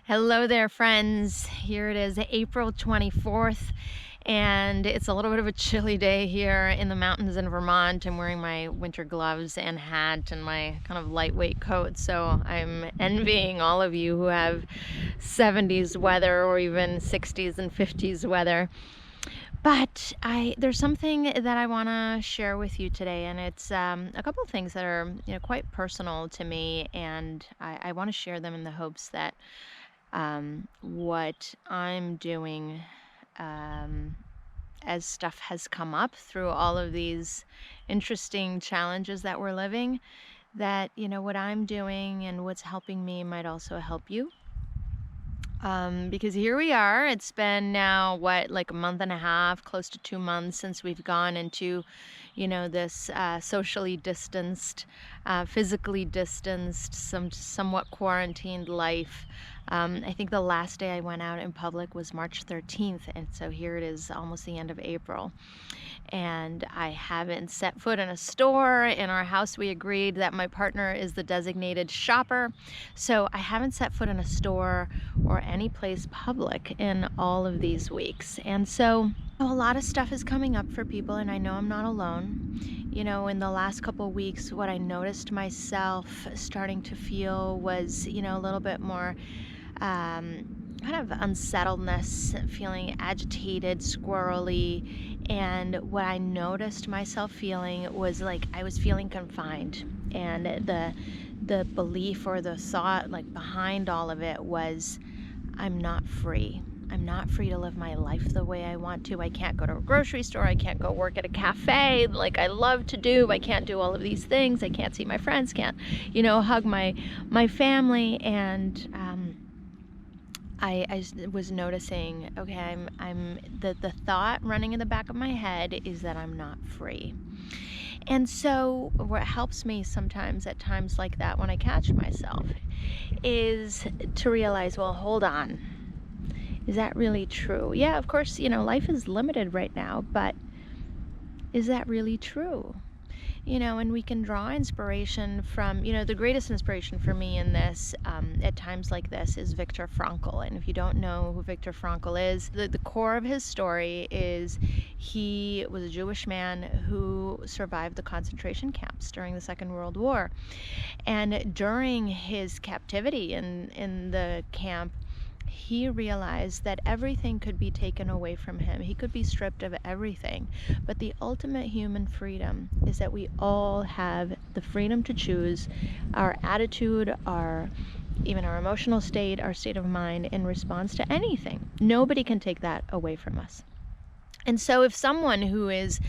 Hello there, friends. Here it is, April 24th, and it's a little bit of a chilly day here in the mountains in Vermont. I'm wearing my winter gloves and hat and my kind of lightweight coat, so I'm envying all of you who have 70s weather or even 60s and 50s weather. But there's something that I want to share with you today, and it's a couple of things that are quite personal to me, and I want to share them in the hopes that what I'm doing um, as stuff has come up through all of these interesting challenges that we're living, that, what I'm doing and what's helping me might also help you. Because here we are. It's been now, like a month and a half, close to 2 months since we've gone into, this socially distanced, physically distanced, somewhat quarantined life. I think the last day I went out in public was March 13th, and so here it is, almost the end of April. And I haven't set foot in a store. In our house, we agreed that my partner is the designated shopper. So I haven't set foot in a store or any place public in all of these weeks. And so a lot of stuff is coming up for people, and I know I'm not alone. In the last couple of weeks, what I noticed myself starting to feel was, a little bit more kind of unsettledness, feeling agitated, squirrely. And what I noticed myself feeling was like I was feeling confined. And the belief or the thought like behind all of it was I'm not free. I'm not free to live my life the way I want to. I can't go to a grocery store. I can't go work at a cafe like I love to do. I can't do all of these things. I can't see my friends, can't, hug my family. And I was noticing, okay, the thought running in the back of my head is that I'm not free. And so what helps me sometimes at times like that when I catch myself is to realize, well, hold on. Is that really true? Yeah, of course, life is limited right now, but is that really true? And we can draw inspiration from, the greatest inspiration for me in this, at times like this, is Viktor Frankl. And if you don't know who Viktor Frankl is, the core of his story is he was a Jewish man who survived the concentration camps during the Second World War. And during his captivity in the camp, he realized that everything could be taken away from him. He could be stripped of everything. But the ultimate human freedom is that we all have the freedom to choose our attitude, even our emotional state, our state of mind in response to anything. Nobody can take that away from us. And so if someone who is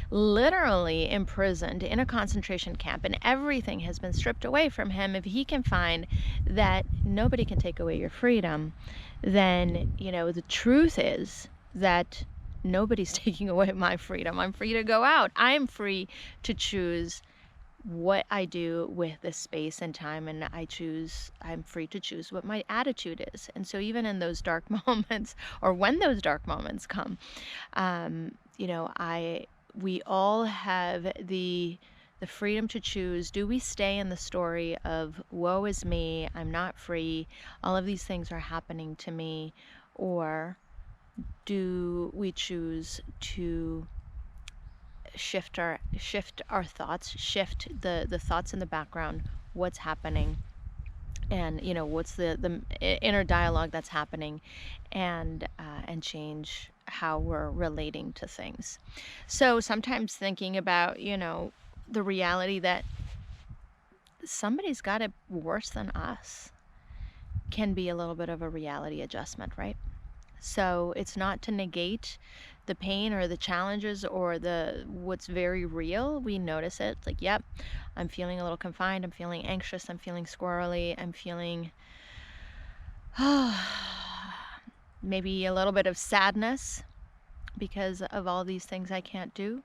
literally imprisoned in a concentration camp and everything has been stripped away from him, if he can find that nobody can take away your freedom, then, the truth is that nobody's taking away my freedom. I'm free to go out. I'm free to choose what I do with this space and time, and I'm free to choose what my attitude is. And so even in those dark moments, or when those dark moments come, we all have the freedom to choose. Do we stay in the story of woe is me, I'm not free, all of these things are happening to me, or do we choose to shift our thoughts, shift the thoughts in the background, what's happening, and what's the inner dialogue that's happening, and change how we're relating to things. So sometimes thinking about the reality that somebody's got it worse than us can be a little bit of a reality adjustment, right? So it's not to negate the pain or the challenges or what's very real. We notice it. It's like, yep, I'm feeling a little confined. I'm feeling anxious. I'm feeling squirrely. I'm feeling maybe a little bit of sadness because of all these things I can't do.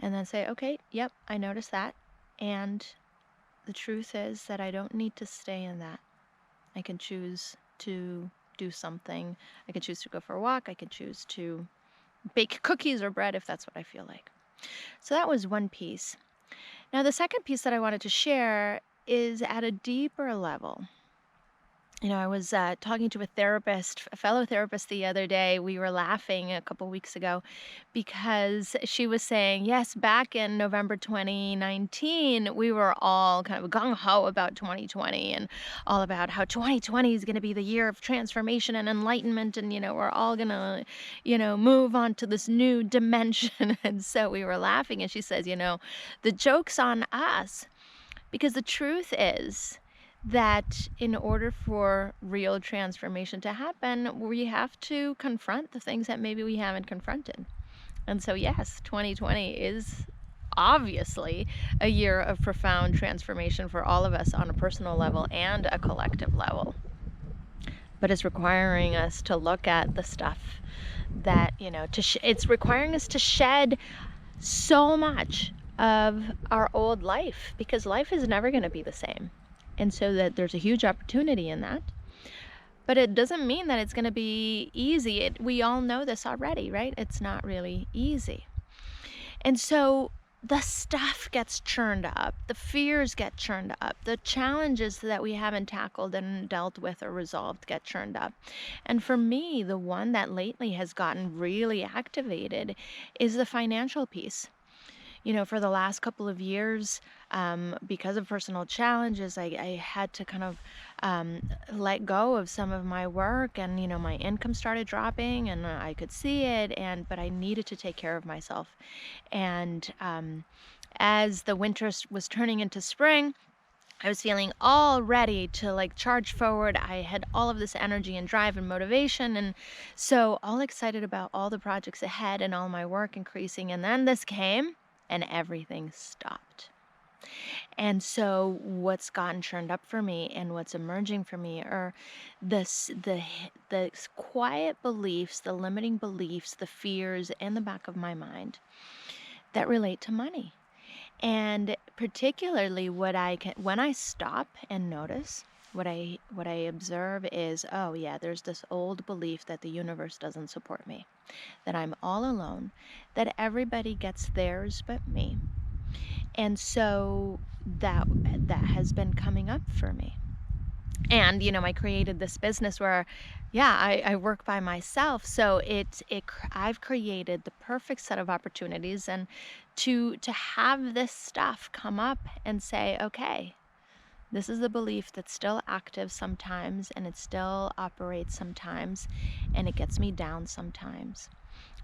And then say, okay, yep, I noticed that. And the truth is that I don't need to stay in that. I can choose to do something. I can choose to go for a walk. I can choose to bake cookies or bread if that's what I feel like. So that was one piece. Now, the second piece that I wanted to share is at a deeper level. I was talking to a fellow therapist the other day. We were laughing a couple weeks ago because she was saying, yes, back in November 2019, we were all kind of gung ho about 2020 and all about how 2020 is going to be the year of transformation and enlightenment. And, we're all going to, move on to this new dimension. And so we were laughing. And she says, the joke's on us. Because the truth is that in order for real transformation to happen, we have to confront the things that maybe we haven't confronted. And so, yes, 2020 is obviously a year of profound transformation for all of us on a personal level and a collective level. But it's requiring us to look at the stuff that, it's requiring us to shed so much of our old life, because life is never going to be the same. And so that there's a huge opportunity in that. But it doesn't mean that it's going to be easy. We all know this already, right? It's not really easy. And so the stuff gets churned up, the fears get churned up, the challenges that we haven't tackled and dealt with or resolved get churned up. And for me, the one that lately has gotten really activated is the financial piece. For the last couple of years, because of personal challenges, I had to kind of let go of some of my work, and my income started dropping, and I could see it, but I needed to take care of myself. And as the winter was turning into spring, I was feeling all ready to charge forward. I had all of this energy and drive and motivation, and so all excited about all the projects ahead and all my work increasing. And then this came, and everything stopped. And so what's gotten churned up for me and what's emerging for me are the quiet beliefs, the limiting beliefs, the fears in the back of my mind that relate to money. And particularly when I stop and notice, what I observe is, oh yeah, there's this old belief that the universe doesn't support me, that I'm all alone, that everybody gets theirs but me. And so that has been coming up for me. And I created this business where, yeah, I work by myself. So I've created the perfect set of opportunities, and to have this stuff come up and say, okay, this is the belief that's still active sometimes, and it still operates sometimes, and it gets me down sometimes.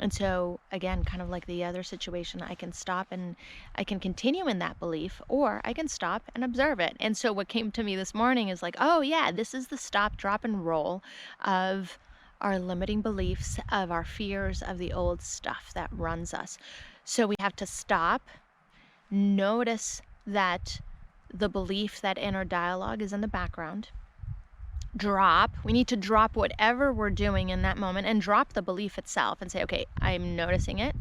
And so, again, kind of like the other situation, I can stop and I can continue in that belief, or I can stop and observe it. And so what came to me this morning is oh yeah, this is the stop, drop, and roll of our limiting beliefs, of our fears, of the old stuff that runs us. So we have to stop, notice that the belief, that inner dialogue is in the background. We need to drop whatever we're doing in that moment and drop the belief itself and say, okay, I'm noticing it,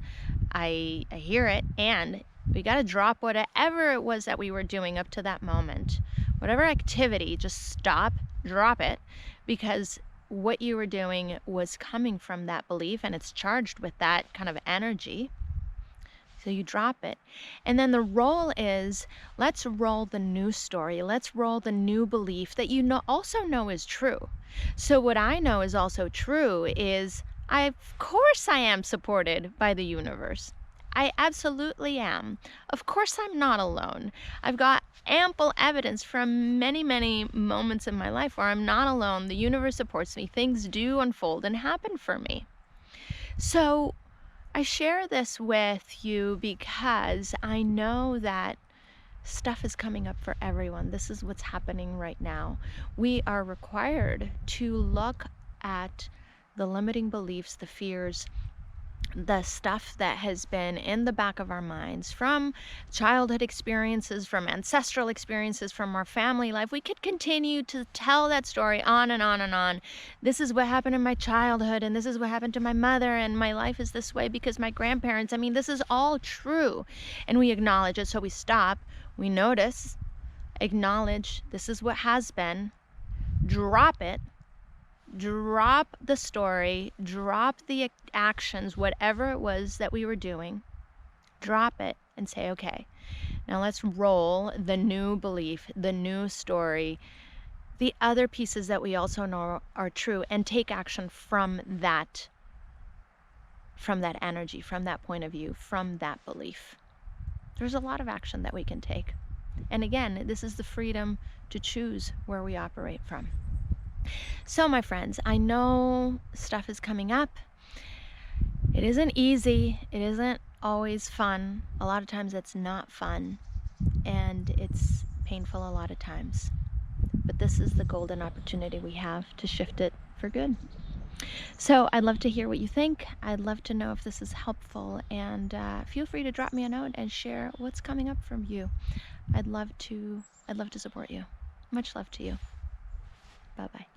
I hear it, and we got to drop whatever it was that we were doing up to that moment. Whatever activity, just stop, drop it, because what you were doing was coming from that belief, and it's charged with that kind of energy. So you drop it. And then the roll is, let's roll the new story. Let's roll the new belief that also know is true. So what I know is also true is, of course I am supported by the universe. I absolutely am. Of course I'm not alone. I've got ample evidence from many, many moments in my life where I'm not alone. The universe supports me. Things do unfold and happen for me. So I share this with you because I know that stuff is coming up for everyone. This is what's happening right now. We are required to look at the limiting beliefs, the fears, the stuff that has been in the back of our minds from childhood experiences, from ancestral experiences, from our family life. We could continue to tell that story on and on and on. This is what happened in my childhood, and this is what happened to my mother, and my life is this way because my grandparents. This is all true, and we acknowledge it. So we stop, we notice, acknowledge this is what has been, drop it, drop the story, drop the actions, whatever it was that we were doing, drop it and say, okay, now let's roll the new belief, the new story, the other pieces that we also know are true, and take action from that energy, from that point of view, from that belief. There's a lot of action that we can take. And again, this is the freedom to choose where we operate from. So, my friends, I know stuff is coming up. It isn't easy. It isn't always fun. A lot of times it's not fun, and it's painful a lot of times. But this is the golden opportunity we have to shift it for good. So I'd love to hear what you think. I'd love to know if this is helpful, and feel free to drop me a note and share what's coming up from you. I'd love to support you. Much love to you. Bye-bye.